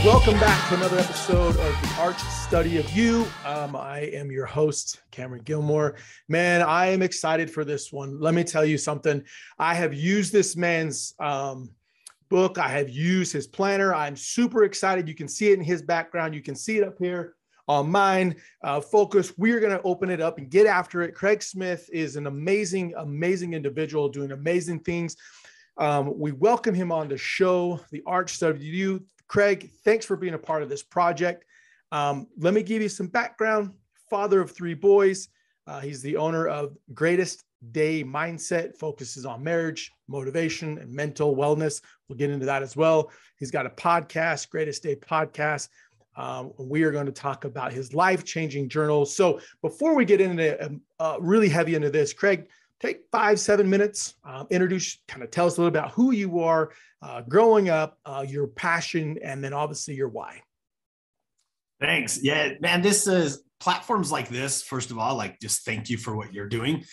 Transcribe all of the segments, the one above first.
Welcome back to another episode of the Arch Study of You. I am your host, Cameron Gilmore. Man, I am excited for this one. Let me tell you something. I have used this man's book. I have used his planner. I'm super excited. You can see it in his background. You can see it up here on mine. Focus. We're going to open it up and get after it. Craig Smith is an amazing, amazing individual doing amazing things. We welcome him on the show, the Arch Study of You. Craig, thanks for being a part of this project. Let me give you some background. Father of three boys. He's the owner of Greatest Day Mindset, focuses on marriage, motivation, and mental wellness. We'll get into that as well. He's got a podcast, Greatest Day Podcast. We are going to talk about his life-changing journal. So before we get into really heavy into this, Craig, take 5-7 minutes, introduce, kind of tell us a little about who you are, growing up, your passion, and then obviously your why. Thanks. Yeah, man, this is platforms like this. First of all, like just thank you for what you're doing.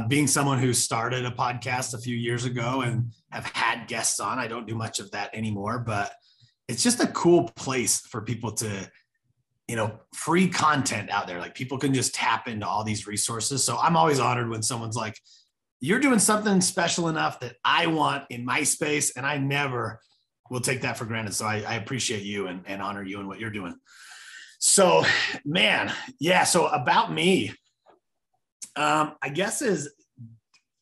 Being someone who started a podcast a few years ago and have had guests on, I don't do much of that anymore, but it's just a cool place for people to, free content out there. Like people can just tap into all these resources. So I'm always honored when someone's like, you're doing something special enough that I want in my space, and I never will take that for granted. So I appreciate you and honor you and what you're doing. So, man, yeah. So about me, I guess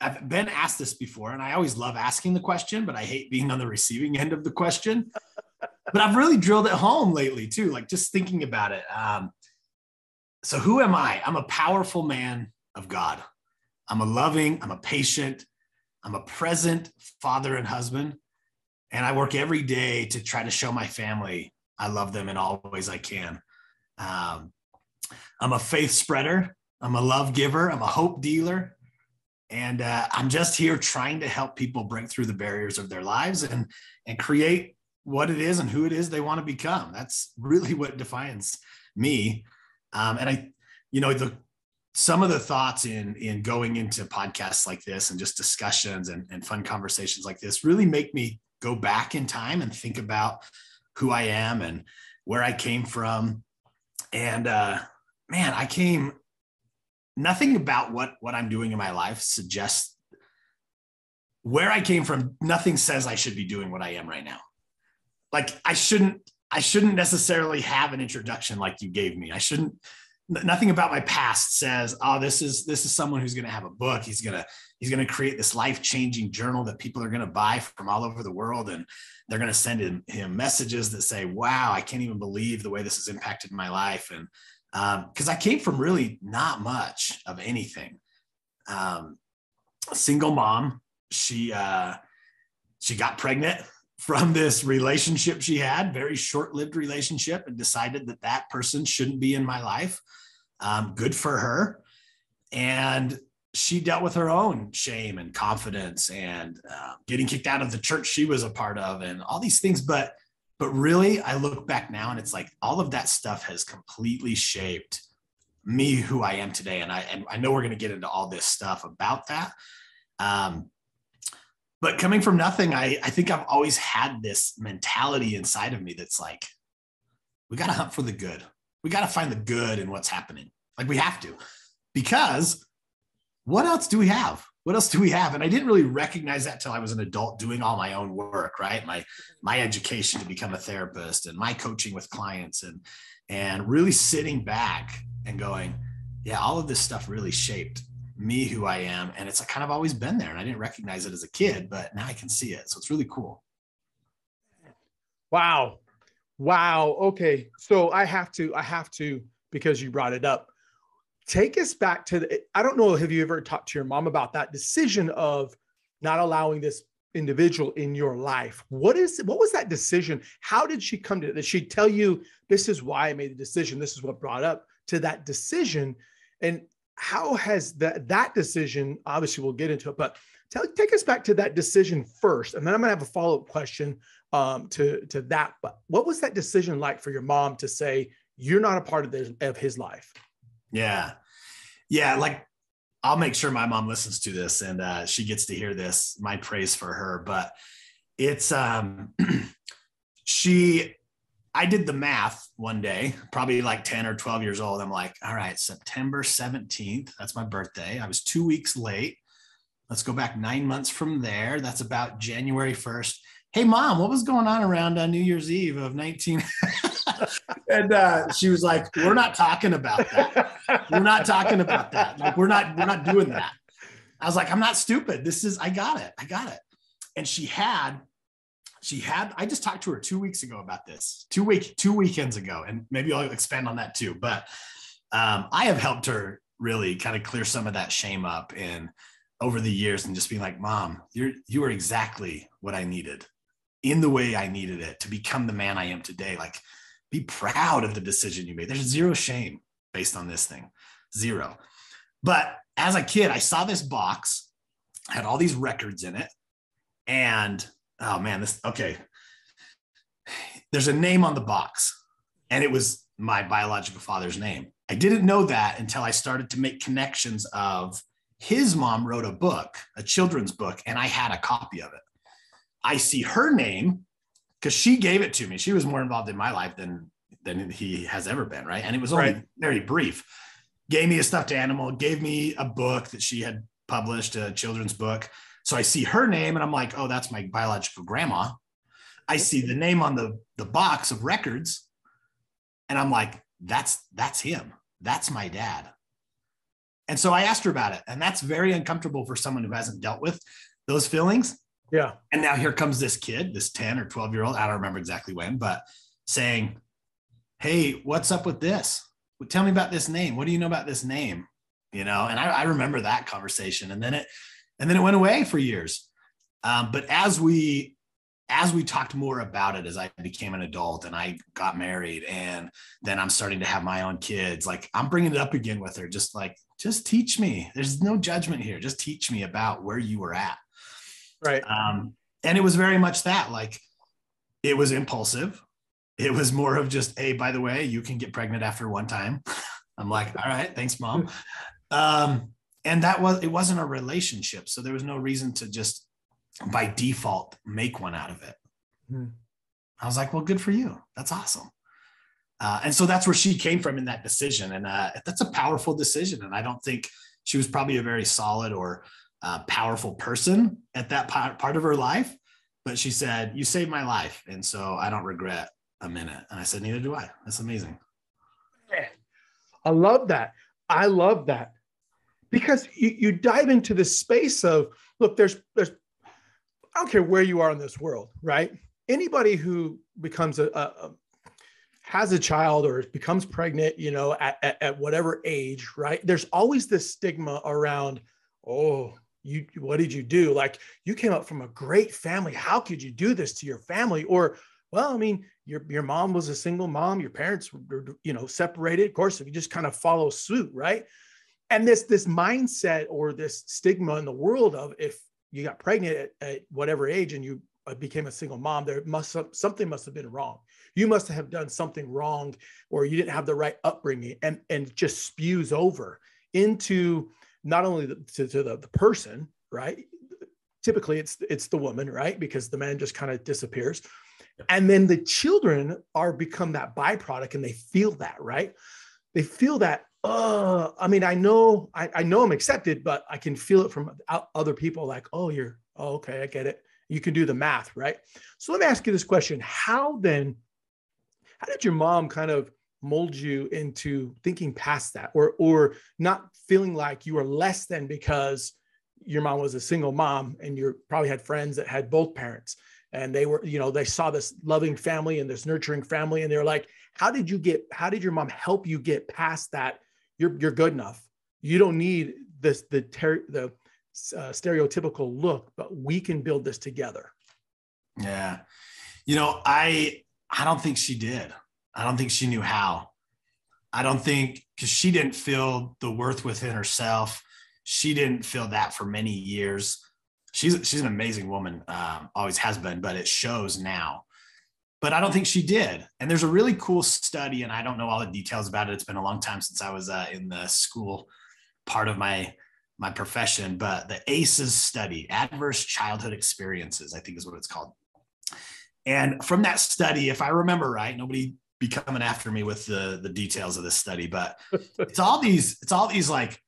I've been asked this before, and I always love asking the question, but I hate being on the receiving end of the question. But I've really drilled it home lately too, like just thinking about it. So who am I? I'm a powerful man of God. I'm a patient, I'm a present father and husband. And I work every day to try to show my family I love them in all ways I can. I'm a faith spreader. I'm a love giver. I'm a hope dealer. And I'm just here trying to help people break through the barriers of their lives and create what it is and who it is they want to become. That's really what defines me. Some of the thoughts in going into podcasts like this and just discussions and fun conversations like this really make me go back in time and think about who I am and where I came from. And nothing about what I'm doing in my life suggests where I came from. Nothing says I should be doing what I am right now. Like I shouldn't necessarily have an introduction like you gave me. Nothing about my past says, oh, this is someone who's going to have a book. He's going to create this life-changing journal that people are going to buy from all over the world. And they're going to send him messages that say, wow, I can't even believe the way this has impacted my life. And because I came from really not much of anything. A single mom, she got pregnant from this relationship she had, very short-lived relationship, and decided that person shouldn't be in my life. Good for her. And she dealt with her own shame and confidence and getting kicked out of the church she was a part of and all these things. But really, I look back now and it's like all of that stuff has completely shaped me, who I am today. And I know we're going to get into all this stuff about that. But coming from nothing, I think I've always had this mentality inside of me that's like, we got to hunt for the good. We got to find the good in what's happening. Like we have to, because what else do we have? What else do we have? And I didn't really recognize that till I was an adult doing all my own work, right? My education to become a therapist and my coaching with clients and really sitting back and going, yeah, all of this stuff really shaped me, who I am. And it's kind of always been there. And I didn't recognize it as a kid, but now I can see it. So it's really cool. Wow. Okay. So I have to, because you brought it up, take us back to I don't know, have you ever talked to your mom about that decision of not allowing this individual in your life? What was that decision? How did she come to it? Did she tell you, this is why I made the decision? This is what brought up to that decision. And how has that decision, obviously we'll get into it, but take us back to that decision first. And then I'm gonna have a follow-up question to that. But what was that decision like for your mom to say, you're not a part of his life? Yeah. Like I'll make sure my mom listens to this and she gets to hear this, my praise for her, but it's, she I did the math one day, probably like 10 or 12 years old. I'm like, all right, September 17th, that's my birthday. I was 2 weeks late. Let's go back 9 months from there. That's about January 1st. Hey, Mom, what was going on around New Year's Eve of 19? And she was like, we're not talking about that. We're not talking about that. Like, we're not doing that. I was like, I'm not stupid. I got it. And she had, I just talked to her 2 weeks ago about this, 2 weekends ago, and maybe I'll expand on that too. But I have helped her really kind of clear some of that shame up and over the years, and just being like, Mom, you are exactly what I needed in the way I needed it to become the man I am today. Like, be proud of the decision you made. There's zero shame based on this thing, zero. But as a kid, I saw this box, had all these records in it, and oh man, there's a name on the box, and it was my biological father's name. I didn't know that until I started to make connections of his mom wrote a book, a children's book, and I had a copy of it. I see her name because she gave it to me. She was more involved in my life than he has ever been, right? And it was only very brief. Gave me a stuffed animal, gave me a book that she had published, a children's book. So I see her name and I'm like, oh, that's my biological grandma. I see the name on the box of records and I'm like, that's him. That's my dad. And so I asked her about it. And that's very uncomfortable for someone who hasn't dealt with those feelings. Yeah. And now here comes this kid, this 10 or 12-year-old, I don't remember exactly when, but saying, hey, what's up with this? Tell me about this name. What do you know about this name? And I remember that conversation, and then it went away for years. But as we talked more about it, as I became an adult and I got married, and then I'm starting to have my own kids, like I'm bringing it up again with her, just teach me. There's no judgment here. Just teach me about where you were at. Right. And it was very much that, like, it was impulsive. It was more of just, hey, by the way, you can get pregnant after one time. I'm like, all right, thanks, Mom. And it wasn't a relationship. So there was no reason to just by default make one out of it. I was like, well, good for you. That's awesome. And so that's where she came from in that decision. And that's a powerful decision. And I don't think she was probably a very solid or powerful person at that part of her life. But she said, you saved my life. And so I don't regret a minute. And I said, neither do I. That's amazing. I love that. Because you dive into the space of, look, there's, I don't care where you are in this world, right? Anybody who becomes has a child or becomes pregnant, at whatever age, right? There's always this stigma around, oh, what did you do? Like, you came up from a great family. How could you do this to your family? Or, well, I mean, your mom was a single mom. Your parents were, separated. Of course, if you just kind of follow suit, right? And this mindset or this stigma in the world of, if you got pregnant at whatever age and you became a single mom, something must have been wrong. You must have done something wrong, or you didn't have the right upbringing, and just spews over into not only to the person, right? Typically it's the woman, right? Because the man just kind of disappears. And then the children become that byproduct, and they feel that, right? They feel that, I mean, I know I'm accepted, but I can feel it from other people, like, okay, I get it. You can do the math, right? So let me ask you this question. How did your mom kind of mold you into thinking past that, or not feeling like you were less than because your mom was a single mom and you probably had friends that had both parents, and they were, they saw this loving family and this nurturing family, and they're like, how did your mom help you get past that? You're good enough. You don't need the stereotypical look, but we can build this together. Yeah. I don't think she did. I don't think she knew how. I don't think, because she didn't feel the worth within herself. She didn't feel that for many years. She's an amazing woman, always has been, but it shows now. But I don't think she did. And there's a really cool study, and I don't know all the details about it. It's been a long time since I was in the school part of my profession, but the ACEs study, Adverse Childhood Experiences, I think is what it's called. Mm-hmm. And from that study, if I remember right, nobody be coming after me with the details of this study, but it's all these like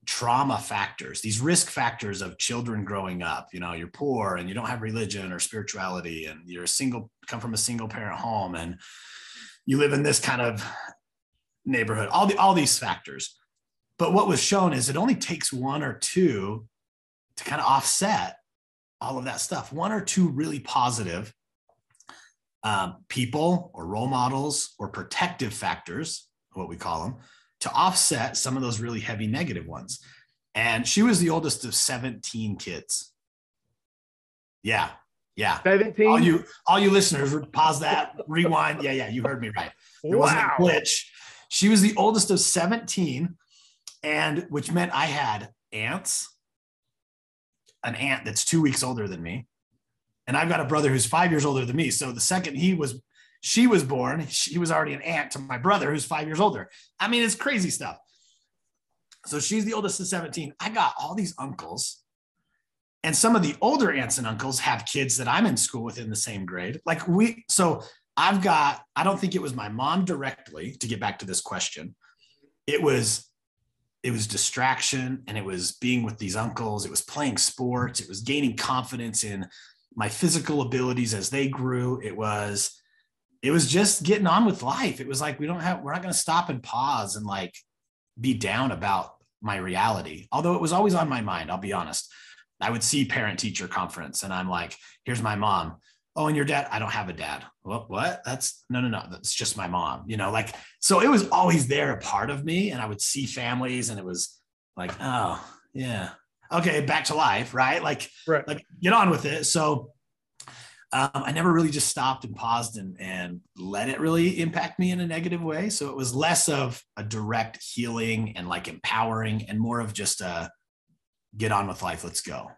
trauma factors, these risk factors of children growing up. You know, you're poor and you don't have religion or spirituality, and you're come from a single parent home, and you live in this kind of neighborhood, all these factors. But what was shown is it only takes one or two to kind of offset all of that stuff. One or two really positive people or role models or protective factors, what we call them, to offset some of those really heavy negative ones. And she was the oldest of 17 kids. Yeah. 17? All you listeners, pause that, rewind. Yeah, you heard me right. There wasn't a glitch. She was the oldest of 17, and which meant I had aunts, an aunt that's 2 weeks older than me, and I've got a brother who's 5 years older than me. So the second she was born, she was already an aunt to my brother who's 5 years older. I mean, it's crazy stuff. So she's the oldest of 17. I got all these uncles, and some of the older aunts and uncles have kids that I'm in school with in the same grade. So I don't think it was my mom directly, to get back to this question. It was distraction, and it was being with these uncles. It was playing sports. It was gaining confidence in my physical abilities as they grew. It was just getting on with life. It was like, we're not going to stop and pause and like be down about my reality. Although it was always on my mind, I'll be honest. I would see parent teacher conference and I'm like, here's my mom. Oh, and your dad? I don't have a dad. Well, what? No. That's just my mom, like, so it was always there, a part of me. And I would see families and it was like, oh yeah. Okay. Back to life. Right. Like get on with it. So I never really just stopped and paused and let it really impact me in a negative way. So it was less of a direct healing and like empowering, and more of just a get on with life. Let's go.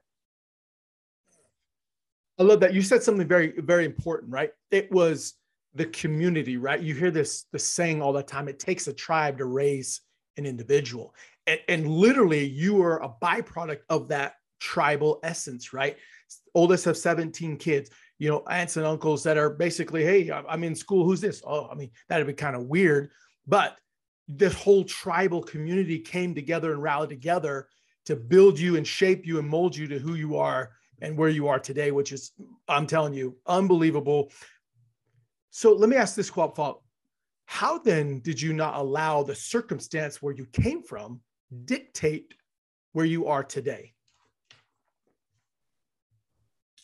I love that. You said something very, very important, right? It was the community, right? You hear the saying all the time, it takes a tribe to raise an individual. And literally you were a byproduct of that tribal essence, right? Oldest of 17 kids, aunts and uncles that are basically, hey, I'm in school. Who's this? Oh, I mean, that'd be kind of weird, but this whole tribal community came together and rallied together to build you and shape you and mold you to who you are and where you are today, which is, I'm telling you, unbelievable. So let me ask this follow-up. How then did you not allow the circumstance where you came from dictate where you are today?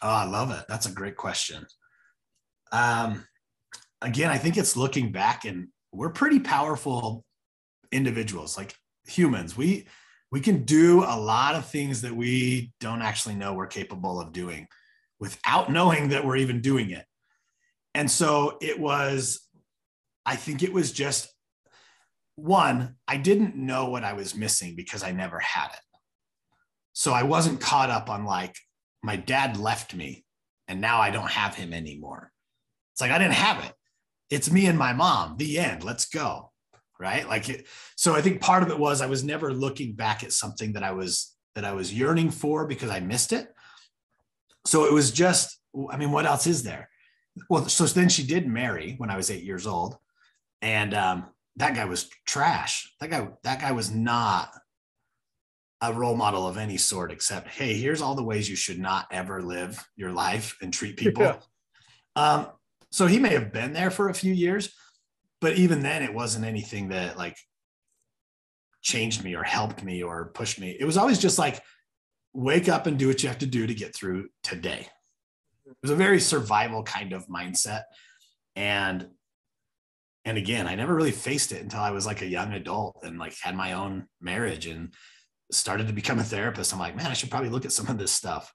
Oh, I love it. That's a great question. Again, I think it's looking back, and we're pretty powerful individuals, like humans. We can do a lot of things that we don't actually know we're capable of doing without knowing that we're even doing it. And so I think it was just one, I didn't know what I was missing because I never had it. So I wasn't caught up on like, my dad left me and now I don't have him anymore. It's like, I didn't have it. It's me and my mom, the end, let's go. Right. So I think part of it was I was never looking back at something that I was yearning for because I missed it. So it was just, I mean, what else is there? Well, so then she did marry when I was 8 years old. And that guy was trash. That guy was not a role model of any sort, except, hey, here's all the ways you should not ever live your life and treat people. Yeah. So he may have been there for a few years, but even then it wasn't anything that like changed me or helped me or pushed me. It was always just like, wake up and do what you have to do to get through today. It was a very survival kind of mindset. And again, I never really faced it until I was like a young adult and like had my own marriage and started to become a therapist. I'm like, man, I should probably look at some of this stuff.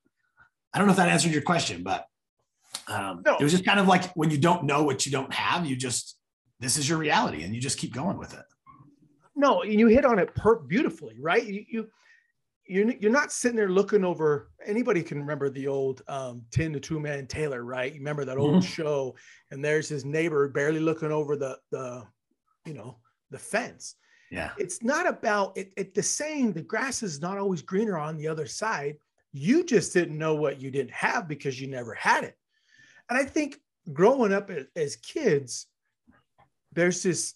I don't know if that answered your question, but no. It was just kind of like when you don't know what you don't have, this is your reality and you just keep going with it. No, you hit on it beautifully, right? You're not sitting there looking over. Anybody can remember the old Tin the Two Man Taylor, right? You remember that old show, and there's his neighbor barely looking over the fence. Yeah, it's not about it. The saying, the grass is not always greener on the other side. You just didn't know what you didn't have because you never had it. And I think growing up as kids, there's this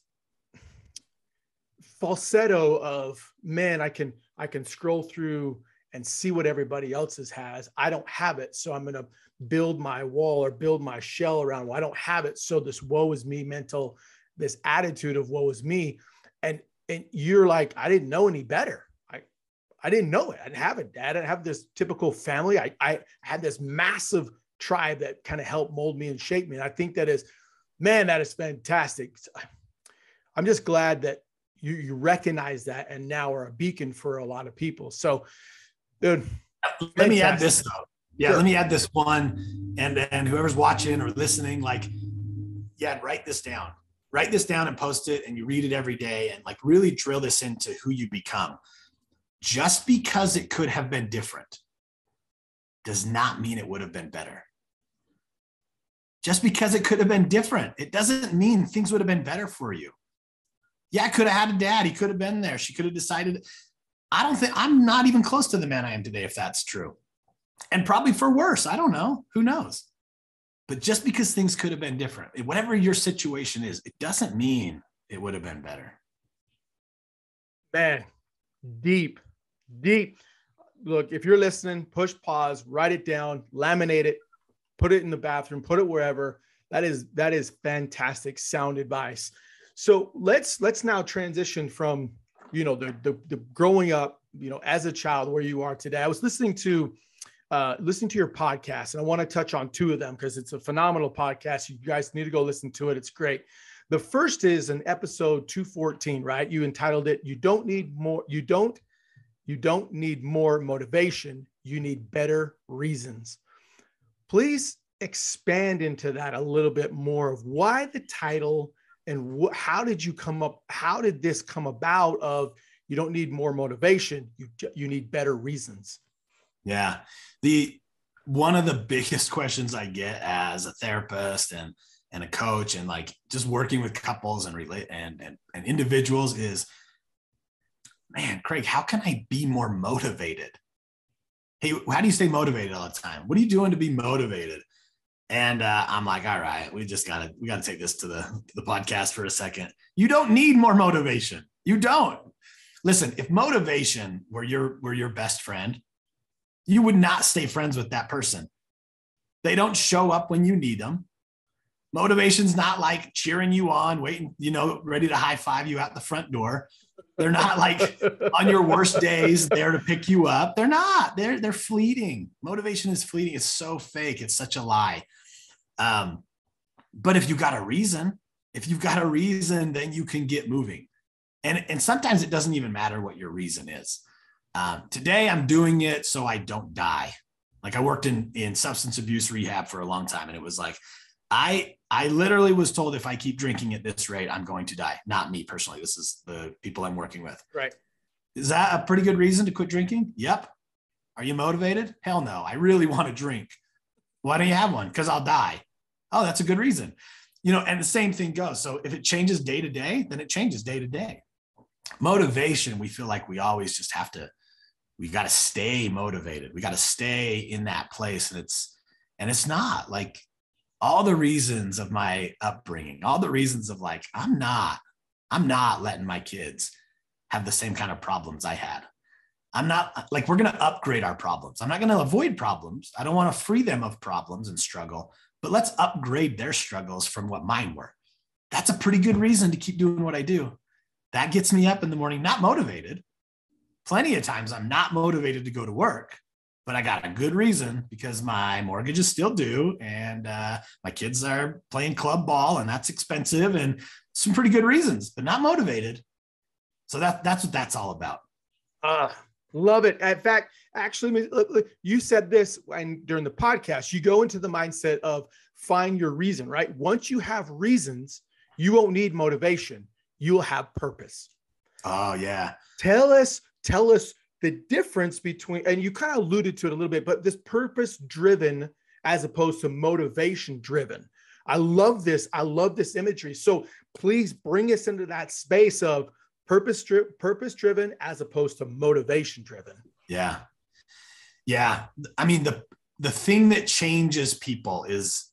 falsetto of, man, I can scroll through and see what everybody else's has. I don't have it. So I'm going to build my wall or build my shell around, well, I don't have it. So this woe is me mental, this attitude of woe is me. And you're like, I didn't know any better. I didn't know it. I didn't have a dad. I didn't have this typical family. I had this massive tribe that kind of helped mold me and shape me. And I think that is fantastic. I'm just glad that you recognize that and now are a beacon for a lot of people. So, dude, let me add this though. Yeah, sure. Let me add this one. And whoever's watching or listening, like, yeah, write this down. Write this down and post it, and you read it every day, and like really drill this into who you become. Just because it could have been different does not mean it would have been better. Just because it could have been different, it doesn't mean things would have been better for you. Yeah, I could have had a dad. He could have been there. She could have decided. I'm not even close to the man I am today, if that's true. And probably for worse. I don't know. Who knows? But just because things could have been different, whatever your situation is, it doesn't mean it would have been better. Man, deep. Look, if you're listening, push pause, write it down, laminate it, put it in the bathroom, put it wherever. That is fantastic, sound advice. So let's now transition from, the growing up, as a child where you are today. I was listening to your podcast, and I want to touch on two of them because it's a phenomenal podcast. You guys need to go listen to it. It's great. The first is in episode 214, right? You entitled it, You don't need more motivation. You need better reasons. Please expand into that a little bit more of why the title and how did this come about of you don't need more motivation. You need better reasons. Yeah. One of the biggest questions I get as a therapist and a coach and like just working with couples and individuals is, man, Craig, how can I be more motivated? Hey, how do you stay motivated all the time? What are you doing to be motivated? And I'm like, all right, we got to take this to the podcast for a second. You don't need more motivation. You don't. Listen, if motivation were your best friend, you would not stay friends with that person. They don't show up when you need them. Motivation's not like cheering you on, waiting, ready to high five you out the front door. They're not like on your worst days there to pick you up. They're not. They're fleeting. Motivation is fleeting. It's so fake. It's such a lie. But if you've got a reason, then you can get moving. And sometimes it doesn't even matter what your reason is. Today I'm doing it so I don't die. Like I worked in substance abuse rehab for a long time. And it was like, I literally was told if I keep drinking at this rate, I'm going to die. Not me personally. This is the people I'm working with. Right. Is that a pretty good reason to quit drinking? Yep. Are you motivated? Hell no. I really want to drink. Why don't you have one? Because I'll die. Oh, that's a good reason. And the same thing goes. So if it changes day to day, then it changes day to day. Motivation, we feel like we always just we got to stay motivated. We got to stay in that place. And it's not like, all the reasons of my upbringing, all the reasons of like, I'm not letting my kids have the same kind of problems I had. I'm not like, we're going to upgrade our problems. I'm not going to avoid problems. I don't want to free them of problems and struggle, but let's upgrade their struggles from what mine were. That's a pretty good reason to keep doing what I do. That gets me up in the morning, not motivated. Plenty of times I'm not motivated to go to work, but I got a good reason because my mortgage is still due and my kids are playing club ball and that's expensive and some pretty good reasons, but not motivated. So that's what that's all about. Love it. In fact, actually, look, you said this during the podcast, you go into the mindset of find your reason, right? Once you have reasons, you won't need motivation. You'll have purpose. Oh yeah. Tell us the difference between, and you kind of alluded to it a little bit, but this purpose driven as opposed to motivation driven. I love this imagery. So please bring us into that space of purpose driven as opposed to motivation driven. Yeah. I mean, the thing that changes people is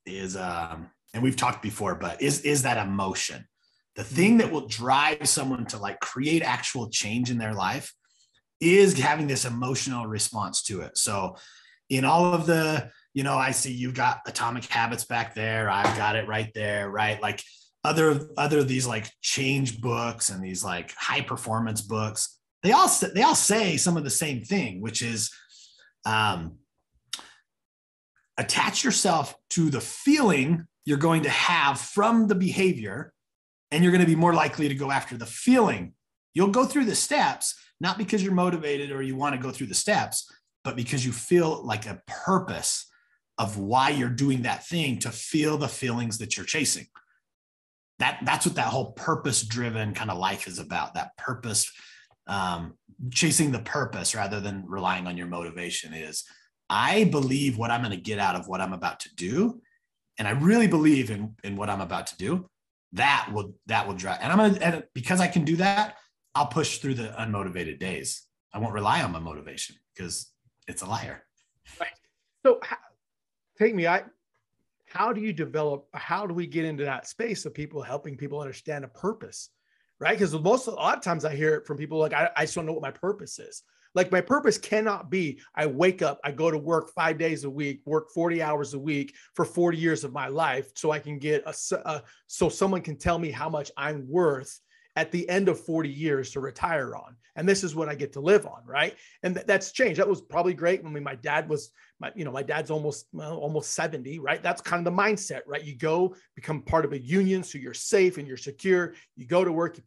and we've talked before, but is that emotion. The thing that will drive someone to like create actual change in their life is having this emotional response to it. So in all of the, I see you've got Atomic Habits back there. I've got it right there, right? Like other these like change books and these like high performance books, they all say some of the same thing, which is attach yourself to the feeling you're going to have from the behavior, and you're going to be more likely to go after the feeling. You'll go through the steps, not because you're motivated or you want to go through the steps, but because you feel like a purpose of why you're doing that thing, to feel the feelings that you're chasing. That's what that whole purpose-driven kind of life is about. That purpose, chasing the purpose rather than relying on your motivation is, I believe what I'm going to get out of what I'm about to do. And I really believe in what I'm about to do. That will drive. And because I can do that, I'll push through the unmotivated days. I won't rely on my motivation because it's a liar. Right. So how do you develop, how do we get into that space of people helping people understand a purpose, right? Because a lot of times I hear it from people like, I just don't know what my purpose is. Like my purpose cannot be, I wake up, I go to work 5 days a week, work 40 hours a week for 40 years of my life so I can get so someone can tell me how much I'm worth at the end of 40 years to retire on. And this is what I get to live on, right? And that's changed. That was probably great when my dad was, my dad's almost 70, right? That's kind of the mindset, right? You go become part of a union, so you're safe and you're secure. You go to work, you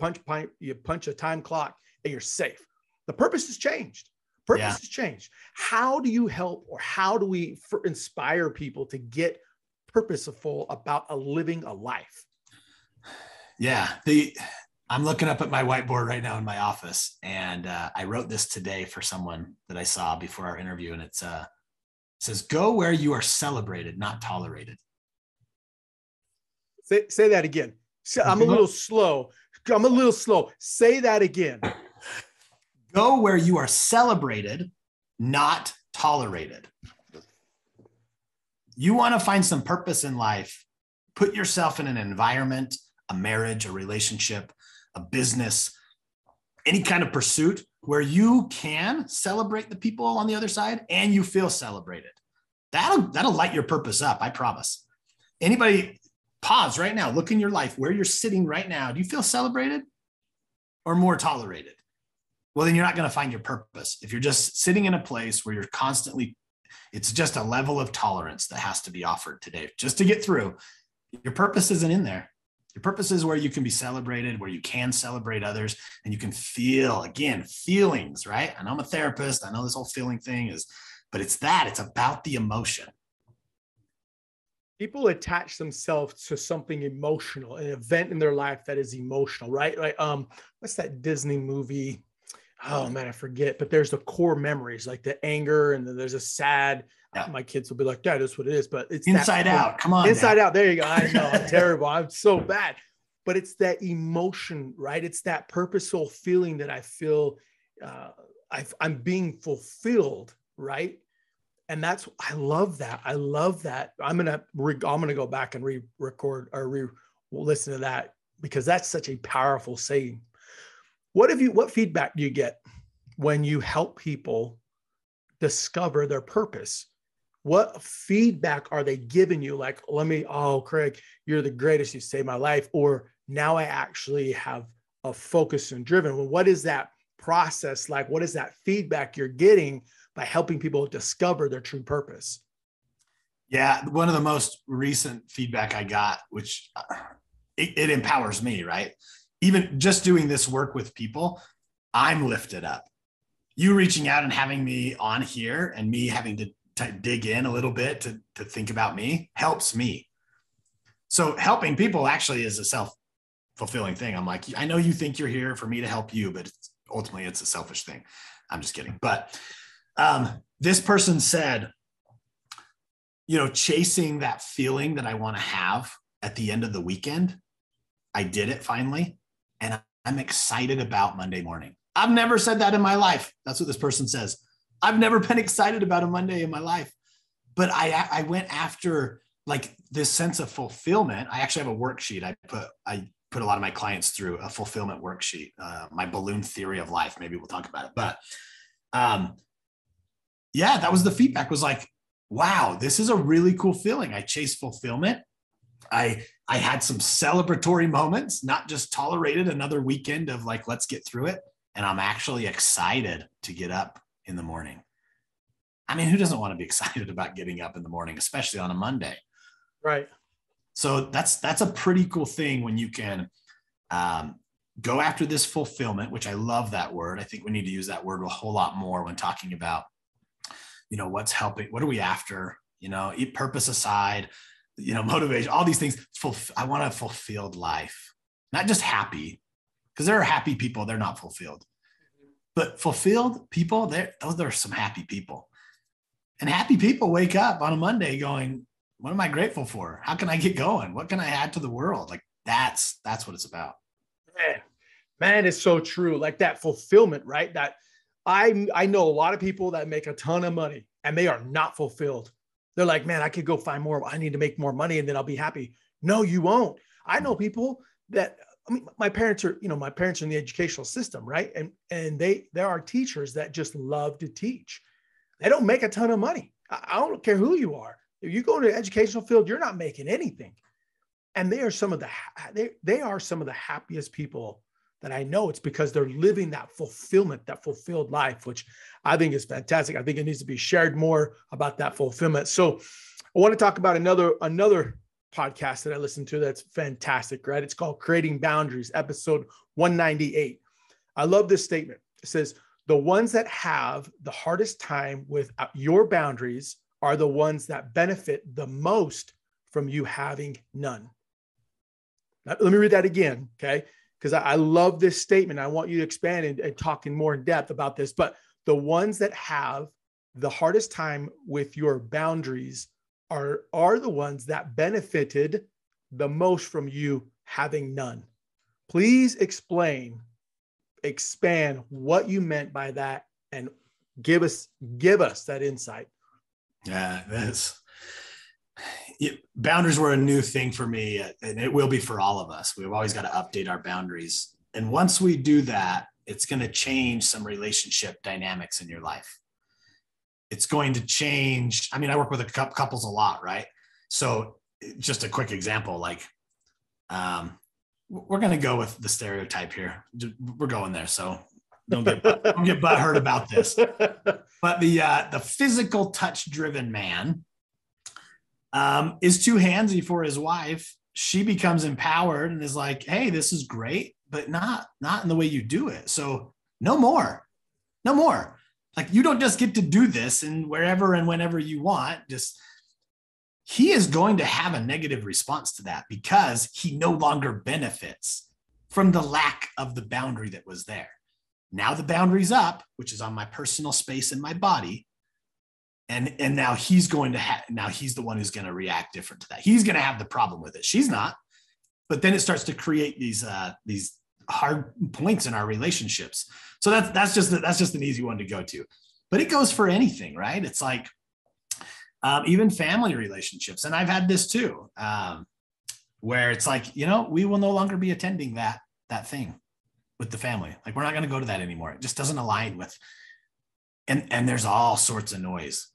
punch a time clock, and you're safe. The purpose has changed. Has changed. How do you help, or how do we inspire people to get purposeful about living a life? Yeah. I'm looking up at my whiteboard right now in my office, and I wrote this today for someone that I saw before our interview. And it says, go where you are celebrated, not tolerated. Say that again. I'm a little slow. Say that again. Go where you are celebrated, not tolerated. You want to find some purpose in life, put yourself in an environment, a marriage, a relationship, a business, any kind of pursuit where you can celebrate the people on the other side and you feel celebrated. That'll light your purpose up, I promise. Anybody, pause right now, look in your life where you're sitting right now. Do you feel celebrated or more tolerated? Well, then you're not going to find your purpose. If you're just sitting in a place where you're constantly, it's just a level of tolerance that has to be offered today just to get through. Your purpose isn't in there. Your purpose is where you can be celebrated, where you can celebrate others, and you can feel, again, feelings, right? And I'm a therapist. I know this whole feeling thing is, but it's about the emotion. People attach themselves to something emotional, an event in their life that is emotional, right? Like, what's that Disney movie? Oh man, I forget, but there's the core memories, like the anger, and then there's a sad, my kids will be like, Dad, that's what it is, but it's Inside Out. Come on. Inside Out. There you go. I know, I'm terrible. I'm so bad, but it's that emotion, right? It's that purposeful feeling that I feel I'm being fulfilled, right? And I love that. I love that. I'm going to go back and re-record or listen to that, because that's such a powerful saying. What feedback do you get when you help people discover their purpose? What feedback are they giving you? Like, Craig, you're the greatest. You saved my life. Or now I actually have a focus and driven. Well, what is that process like? What is that feedback you're getting by helping people discover their true purpose? Yeah. One of the most recent feedback I got, which it empowers me, right? Even just doing this work with people, I'm lifted up. You reaching out and having me on here and me having to dig in a little bit to think about me helps me. So helping people actually is a self-fulfilling thing. I'm like, I know you think you're here for me to help you, but ultimately it's a selfish thing. I'm just kidding. But this person said, chasing that feeling that I want to have at the end of the weekend, I did it finally. And I'm excited about Monday morning. I've never said that in my life. That's what this person says. I've never been excited about a Monday in my life, but I went after like this sense of fulfillment. I actually have a worksheet. I put a lot of my clients through a fulfillment worksheet, my balloon theory of life. Maybe we'll talk about it. But yeah, that was the feedback, was like, wow, this is a really cool feeling. I chased fulfillment. I had some celebratory moments, not just tolerated another weekend of like, let's get through it. And I'm actually excited to get up in the morning. I mean, who doesn't want to be excited about getting up in the morning, especially on a Monday? Right. So that's a pretty cool thing when you can go after this fulfillment, which I love that word. I think we need to use that word a whole lot more when talking about, you know, what's helping, what are we after, you know, eat purpose aside, you know, motivation, all these things. I want a fulfilled life, not just happy, because there are happy people, they're not fulfilled, but fulfilled people, those are some happy people. And happy people wake up on a Monday going, what am I grateful for? How can I get going? What can I add to the world? Like that's what it's about. Man, it's so true. Like that fulfillment, right? That I know a lot of people that make a ton of money and they are not fulfilled. They're like, man, I could go find more. I need to make more money and then I'll be happy. No, you won't. I know people that, I mean, my parents are in the educational system, right? And there are teachers that just love to teach. They don't make a ton of money. I don't care who you are. If you go to the educational field, you're not making anything. And they are some of the happiest people that I know. It's because they're living that fulfillment, that fulfilled life, which I think is fantastic. I think it needs to be shared more about that fulfillment. So I want to talk about another podcast that I listened to that's fantastic, right? It's called Creating Boundaries, episode 198. I love this statement. It says, the ones that have the hardest time with your boundaries are the ones that benefit the most from you having none. Now, let me read that again, okay? Because I love this statement. I want you to expand and talk in more in depth about this. But the ones that have the hardest time with your boundaries are the ones that benefited the most from you having none. Please expand what you meant by that and give us that insight. Yeah, boundaries were a new thing for me, and it will be for all of us. We've always got to update our boundaries. And once we do that, it's going to change some relationship dynamics in your life. It's going to change. I mean, I work with couples a lot, right? So just a quick example, like we're going to go with the stereotype here. We're going there. So don't get butthurt about this. But the physical touch driven man is too handsy for his wife. She becomes empowered and is like, hey, this is great, but not in the way you do it. So no more. Like, you don't just get to do this and wherever and whenever you want. He is going to have a negative response to that because he no longer benefits from the lack of the boundary that was there. Now the boundary's up, which is on my personal space in my body. And now he's going to he's the one who's going to react different to that. He's going to have the problem with it. She's not. But then it starts to create these hard points in our relationships. So that's just an easy one to go to. But it goes for anything, right? It's like even family relationships. And I've had this too, where it's like, we will no longer be attending that thing with the family. Like, we're not going to go to that anymore. It just doesn't align with, and there's all sorts of noise.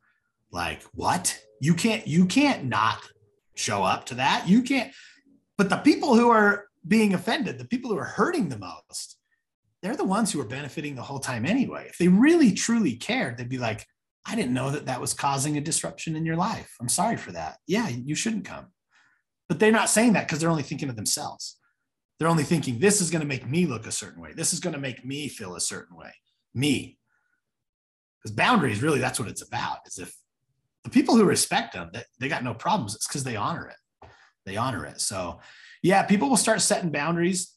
Like, what? You can't not show up to that. You can't. But the people who are being offended, the people who are hurting the most, they're the ones who are benefiting the whole time anyway. If they really, truly cared, they'd be like, I didn't know that was causing a disruption in your life. I'm sorry for that. Yeah, you shouldn't come. But they're not saying that because they're only thinking of themselves. They're only thinking, this is going to make me look a certain way. This is going to make me feel a certain way. Me. Because boundaries, really, that's what it's about. Is if the people who respect them, they got no problems. It's because they honor it. They honor it. So yeah, people will start setting boundaries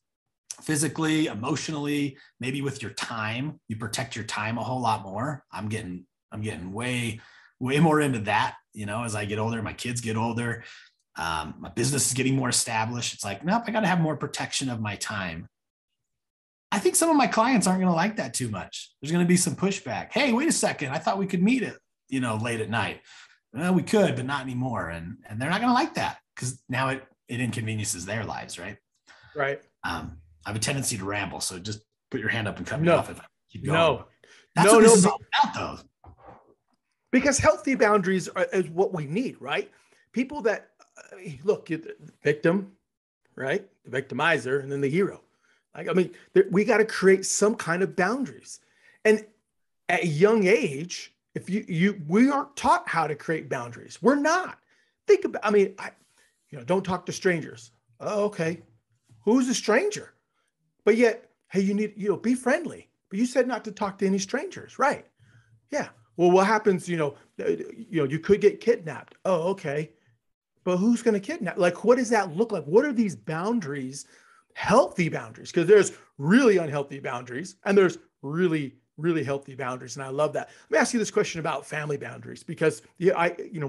physically, emotionally, maybe with your time. You protect your time a whole lot more. I'm getting way more into that, as I get older, my kids get older. My business is getting more established. It's like, nope, I got to have more protection of my time. I think some of my clients aren't going to like that too much. There's going to be some pushback. Hey, wait a second. I thought we could meet at, late at night. well, we could, but not anymore. And they're not going to like that because now it inconveniences their lives. Right. Right. I have a tendency to ramble. So just put your hand up and cut me No, off if I keep going. no, That's no, what this no. is all about, though. Because healthy boundaries is what we need, right? People that look, the victim, right? The victimizer, and then the hero. Like, I mean, we got to create some kind of boundaries. And at a young age, if we aren't taught how to create boundaries. We're not. Think about, I mean, don't talk to strangers. Oh, okay. Who's a stranger? But yet, hey, you need, be friendly. But you said not to talk to any strangers, right? Yeah. Well, what happens, you could get kidnapped. Oh, okay. But who's going to kidnap? Like, what does that look like? What are these boundaries, healthy boundaries? Because there's really unhealthy boundaries and there's really, really healthy boundaries. And I love that. Let me ask you this question about family boundaries, because we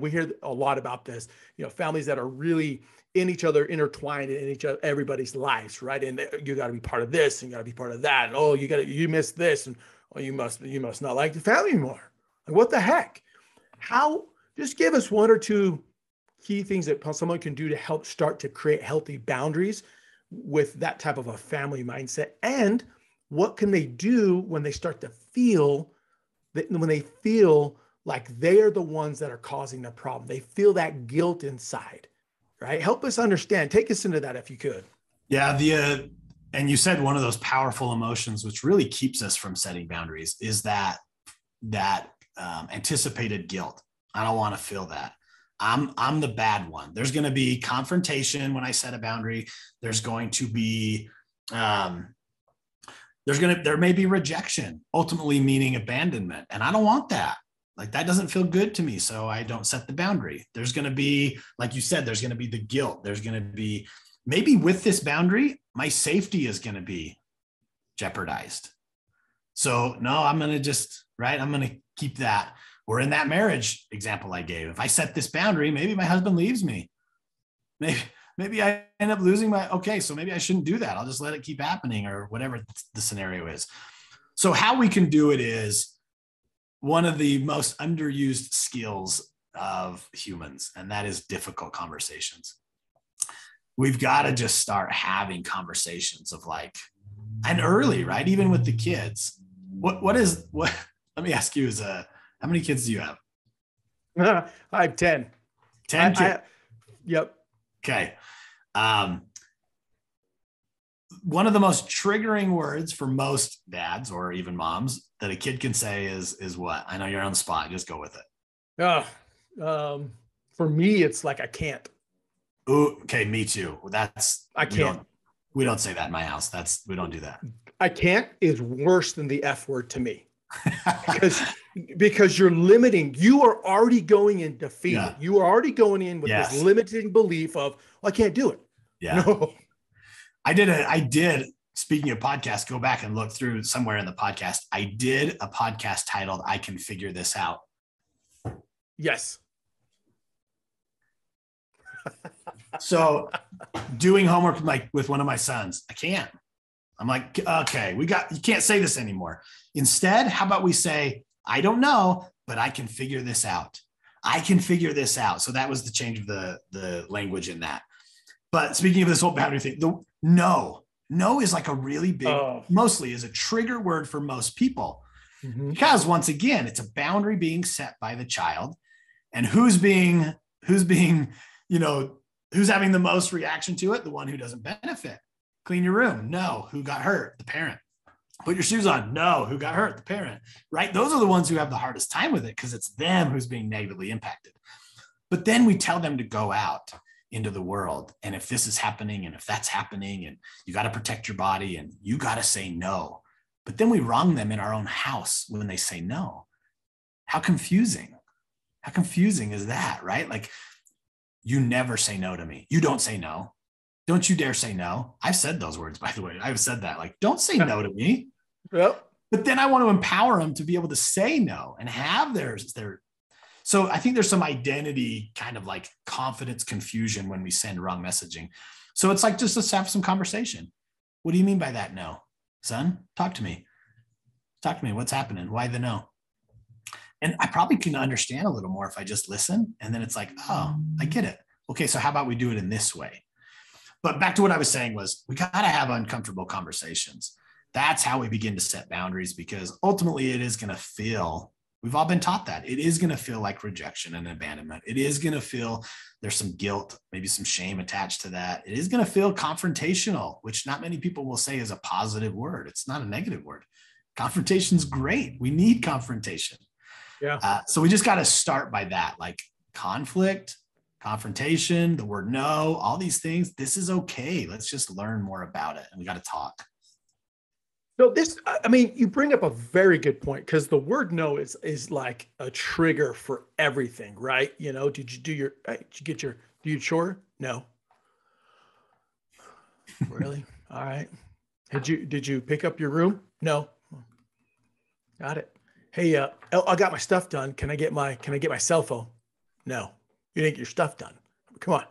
hear a lot about this, families that are really in each other, intertwined in everybody's lives, right? And you got to be part of this and you got to be part of that. And, oh, you missed this. And oh, you must not like the family anymore. Like, what the heck? Just give us one or two key things that someone can do to help start to create healthy boundaries with that type of a family mindset. And what can they do when they start to feel like they are the ones that are causing the problem? They feel that guilt inside, right? Help us understand. Take us into that if you could. Yeah. And you said one of those powerful emotions, which really keeps us from setting boundaries, is that anticipated guilt. I don't want to feel that. I'm the bad one. There's going to be confrontation when I set a boundary. There's going to be, there may be rejection, ultimately meaning abandonment. And I don't want that. Like, that doesn't feel good to me. So I don't set the boundary. There's going to be, like you said, there's going to be the guilt. There's going to be, maybe with this boundary, my safety is going to be jeopardized. So no, I'm going to keep that. Or in that marriage example I gave, if I set this boundary, maybe my husband leaves me. Maybe I end up losing so maybe I shouldn't do that. I'll just let it keep happening, or whatever the scenario is. So how we can do it is one of the most underused skills of humans, and that is difficult conversations. We've got to just start having conversations of and early, right? Even with the kids. What let me ask you, how many kids do you have? I have 10. 10 kids? Yep. Okay. One of the most triggering words for most dads or even moms that a kid can say is what? I know you're on the spot. Just go with it. For me, it's like, I can't. Ooh, okay. Me too. I can't. We don't say that in my house. We don't do that. I can't is worse than the F word to me. because you're limiting. You are already going in defeated. Yeah. You are already going in with this limiting belief of, well, I can't do it. Yeah. No. I did. Speaking of podcasts, go back and look through somewhere in the podcast. I did a podcast titled "I Can Figure This Out." Yes. So, doing homework with one of my sons, I can't. I'm like, okay, you can't say this anymore. Instead, how about we say, I don't know, but I can figure this out. I can figure this out. So that was the change of the language in that. But speaking of this whole boundary thing, no is like a really big, mostly is a trigger word for most people. Mm-hmm. Because once again, it's a boundary being set by the child, and who's having the most reaction to it? The one who doesn't benefit. Clean your room. No. Who got hurt? The parent. Put your shoes on. No. Who got hurt? The parent. Right? Those are the ones who have the hardest time with it, because it's them who's being negatively impacted. But then we tell them to go out into the world. And if this is happening, and if that's happening, and you got to protect your body, and you got to say no. But then we wrong them in our own house when they say no. How confusing. How confusing is that, right? Like, you never say no to me. You don't say no. Don't you dare say no. I've said those words, by the way. I've said that, like, don't say no to me. Yep. But then I want to empower them to be able to say no and have their. So I think there's some identity kind of like confidence confusion when we send wrong messaging. So it's like, just let's have some conversation. What do you mean by that? No, son, talk to me. Talk to me. What's happening? Why the no? And I probably can understand a little more if I just listen. And then it's like, oh, I get it. Okay, so how about we do it in this way? But back to what I was saying was we got to have uncomfortable conversations. That's how we begin to set boundaries, because ultimately it is going to feel, we've all been taught that it is going to feel like rejection and abandonment. It is going to feel there's some guilt, maybe some shame attached to that. It is going to feel confrontational, which not many people will say is a positive word. It's not a negative word. Confrontation's great. We need confrontation. Yeah. So we just got to start by that, like conflict, confrontation, the word no, all these things. This is okay. Let's just learn more about it. And we got to talk. So this, I mean, you bring up a very good point, because the word no is like a trigger for everything, right? You know, did you do your, did you get your, do you chore? No. Really? All right. Did you pick up your room? No. Got it. Hey, I got my stuff done. Can I get my cell phone? No. You didn't get your stuff done. Come on.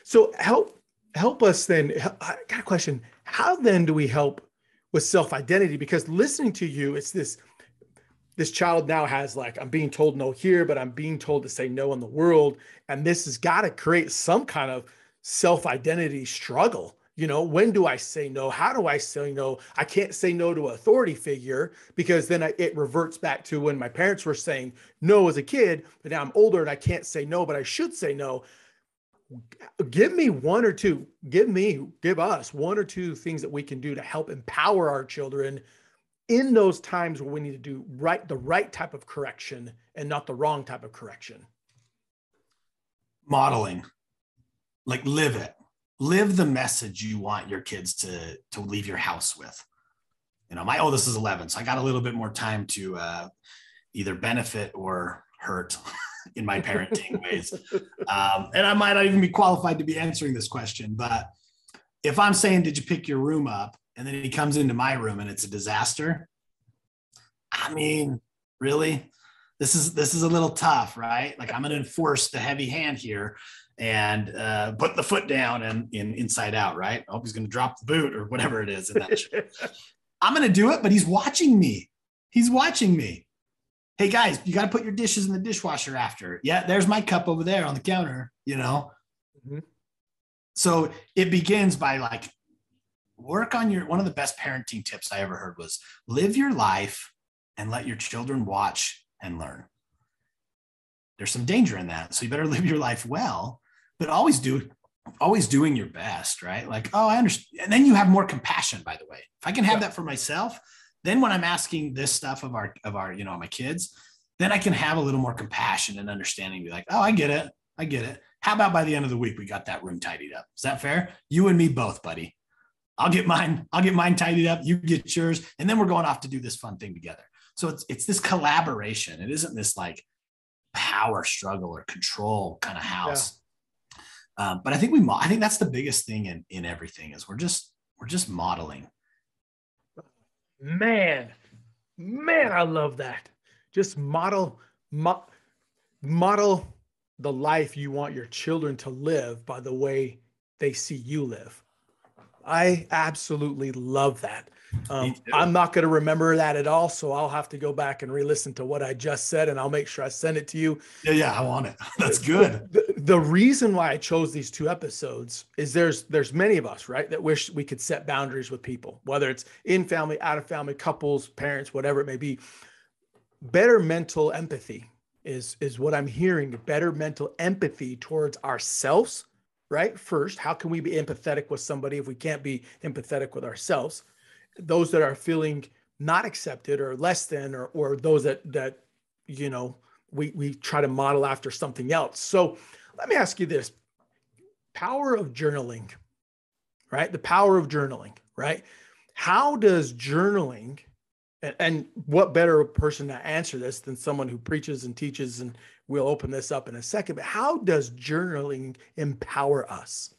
So help us then. I got a question. How then do we help with self-identity? Because listening to you, it's this child now has like, I'm being told no here, but I'm being told to say no in the world. And this has got to create some kind of self-identity struggle. You know, when do I say no? How do I say no? I can't say no to an authority figure, because then it reverts back to when my parents were saying no as a kid, but now I'm older and I can't say no, but I should say no. Give me one or two, give us one or two things that we can do to help empower our children in those times where we need to do the right type of correction and not the wrong type of correction. Modeling, like live the message you want your kids to leave your house with. You know, my oldest is 11, so I got a little bit more time to either benefit or hurt in my parenting ways. And I might not even be qualified to be answering this question, but if I'm saying, did you pick your room up? And then he comes into my room and it's a disaster. I mean, really? This is a little tough, right? Like, I'm going to enforce the heavy hand here and put the foot down and inside out, right? I hope he's going to drop the boot or whatever it is. I'm going to do it, but he's watching me. Hey guys, you got to put your dishes in the dishwasher after. Yeah, there's my cup over there on the counter, you know? Mm-hmm. So it begins by like, work on one of the best parenting tips I ever heard was live your life and let your children watch and learn. There's some danger in that. So you better live your life well, but always doing your best, right? Like, oh, I understand. And then you have more compassion, by the way. If I can have that for myself, then when I'm asking this stuff of our, you know, my kids, then I can have a little more compassion and understanding, be like, oh, I get it. How about by the end of the week, we got that room tidied up? Is that fair? You and me both, buddy. I'll get mine tidied up. You get yours. And then we're going off to do this fun thing together. So it's this collaboration. It isn't this like power struggle or control kind of house. Yeah. But I think that's the biggest thing in everything is we're just modeling. Man, I love that. Just model the life you want your children to live by the way they see you live. I absolutely love that. I'm not going to remember that at all, so I'll have to go back and re-listen to what I just said, and I'll make sure I send it to you. Yeah, I want it. That's good. The reason why I chose these 2 episodes is there's many of us, right, that wish we could set boundaries with people, whether it's in family, out of family, couples, parents, whatever it may be. Better mental empathy is what I'm hearing. Better mental empathy towards ourselves, right? First, how can we be empathetic with somebody if we can't be empathetic with ourselves? Those that are feeling not accepted or less than, or those that, you know, we try to model after something else. So let me ask you this: power of journaling, right? The power of journaling, right? How does journaling, and what better person to answer this than someone who preaches and teaches, and we'll open this up in a second, but how does journaling empower us?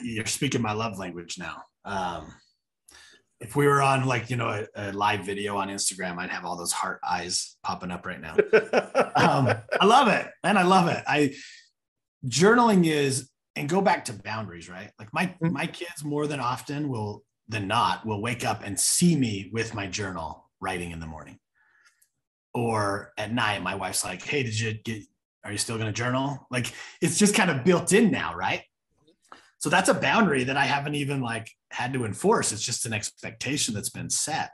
You're speaking my love language now. If we were on like, you know, a live video on Instagram, I'd have all those heart eyes popping up right now. I love it. And I love it. Journaling is, and go back to boundaries, right? Like my kids more than often will wake up and see me with my journal writing in the morning. Or at night, my wife's like, hey, are you still going to journal? Like, it's just kind of built in now, right? So that's a boundary that I haven't even like had to enforce. It's just an expectation that's been set.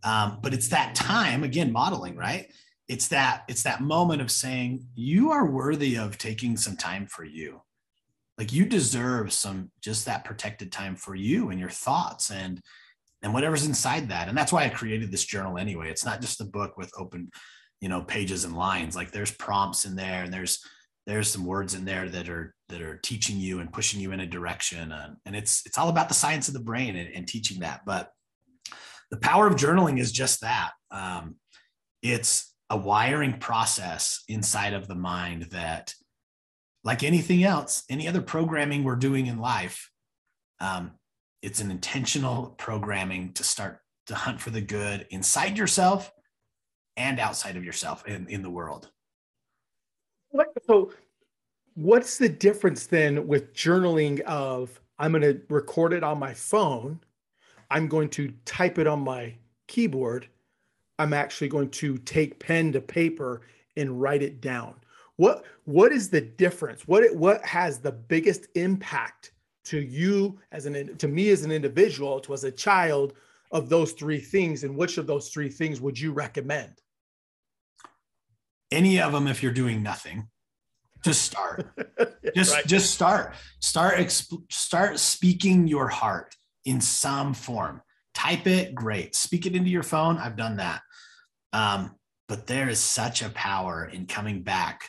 But it's that time, again, modeling, right? It's that moment of saying, you are worthy of taking some time for you. Like, you deserve just that protected time for you and your thoughts and whatever's inside that. And that's why I created this journal anyway. It's not just a book with open, pages and lines. Like, there's prompts in there, and there's some words in there that are teaching you and pushing you in a direction. And it's all about the science of the brain and teaching that. But the power of journaling is just that. It's a wiring process inside of the mind that, like anything else, any other programming we're doing in life, it's an intentional programming to start to hunt for the good inside yourself and outside of yourself in the world. So what's the difference then with journaling of, I'm going to record it on my phone, I'm going to type it on my keyboard, I'm actually going to take pen to paper and write it down? What is the difference? What has the biggest impact to you to me as an individual, to as a child, of those three things? And which of those three things would you recommend? Any of them, if you're doing nothing, just start. Just start. Start speaking your heart in some form. Type it, great. Speak it into your phone. I've done that. But there is such a power in coming back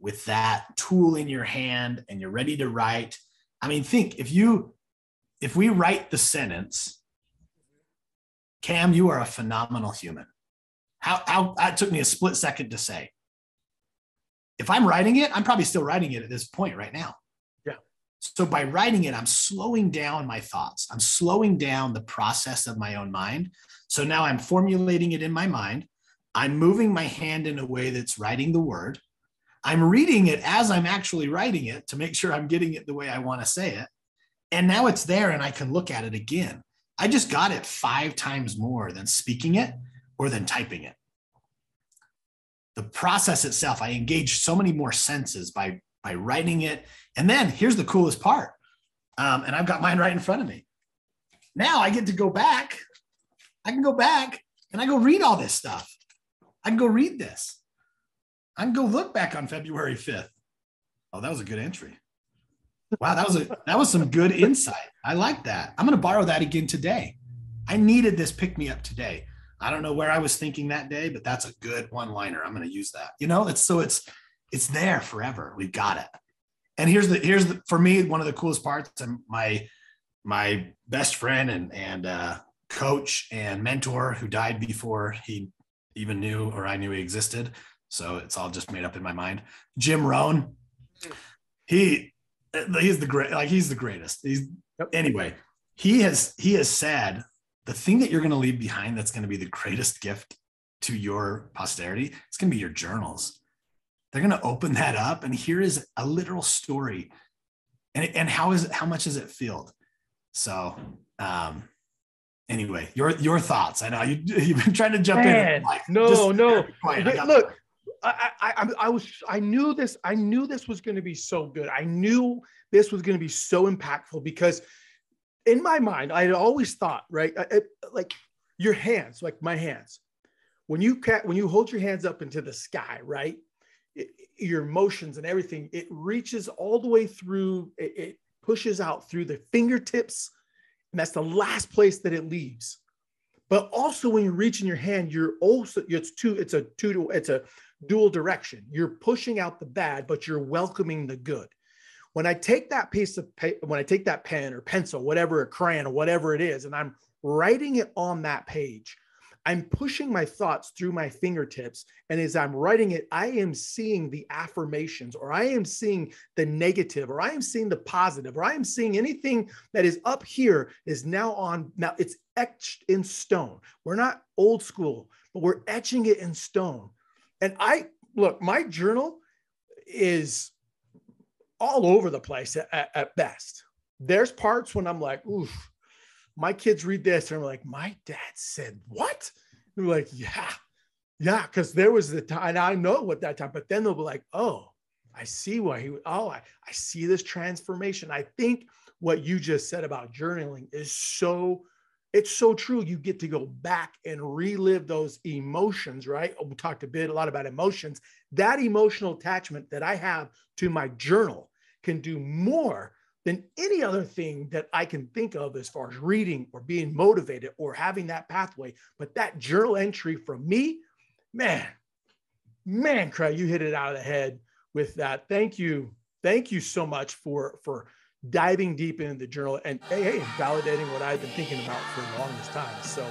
with that tool in your hand and you're ready to write. I mean, think if we write the sentence, Cam, you are a phenomenal human. How it took me a split second to say. If I'm writing it, I'm probably still writing it at this point right now. Yeah. So by writing it, I'm slowing down my thoughts. I'm slowing down the process of my own mind. So now I'm formulating it in my mind. I'm moving my hand in a way that's writing the word. I'm reading it as I'm actually writing it to make sure I'm getting it the way I want to say it. And now it's there and I can look at it again. I just got it 5 times more than speaking it or than typing it. The process itself, I engage so many more senses by writing it. And then here's the coolest part. And I've got mine right in front of me. Now I get to go back. I can go back and I go read all this stuff. I can go read this. I can go look back on February 5th. Oh, that was a good entry. Wow, that was some good insight. I like that. I'm going to borrow that again today. I needed this pick me up today. I don't know where I was thinking that day, but that's a good one-liner. I'm going to use that. It's there forever. We've got it. And here's the for me, one of the coolest parts. My best friend and coach and mentor who died before he even knew or I knew he existed. So it's all just made up in my mind. Jim Rohn. He's the greatest. Anyway, he has said, the thing that you're going to leave behind that's going to be the greatest gift to your posterity, it's going to be your journals. They're going to open that up, and here is a literal story. And how much is it filled? So anyway, your thoughts. I know you've been trying to jump in. Like, no. Look, I knew this was going to be so good. I knew this was going to be so impactful because in my mind, I had always thought, right, like your hands, like my hands, when you hold your hands up into the sky, right, your emotions and everything, it reaches all the way through, it pushes out through the fingertips, and that's the last place that it leaves. But also when you're reaching your hand, it's a dual direction. You're pushing out the bad, but you're welcoming the good. When I take that pen or pencil, whatever, a crayon or whatever it is, and I'm writing it on that page, I'm pushing my thoughts through my fingertips. And as I'm writing it, I am seeing the affirmations, or I am seeing the negative, or I am seeing the positive, or I am seeing anything that is up here is now it's etched in stone. We're not old school, but we're etching it in stone. And my journal is all over the place at best. There's parts when I'm like, oof, my kids read this and I'm like, my dad said what? They're like, yeah, Yeah, because there was the time, and I know what that time, but then they'll be like, oh, I see why I see this transformation. I think what you just said about journaling is it's so true. You get to go back and relive those emotions, right? We talked a lot about emotions. That emotional attachment that I have to my journal can do more than any other thing that I can think of as far as reading or being motivated or having that pathway. But that journal entry from me, man, Craig, you hit it out of the head with that. Thank you. Thank you so much for diving deep into the journal and hey, validating what I've been thinking about for the longest time. So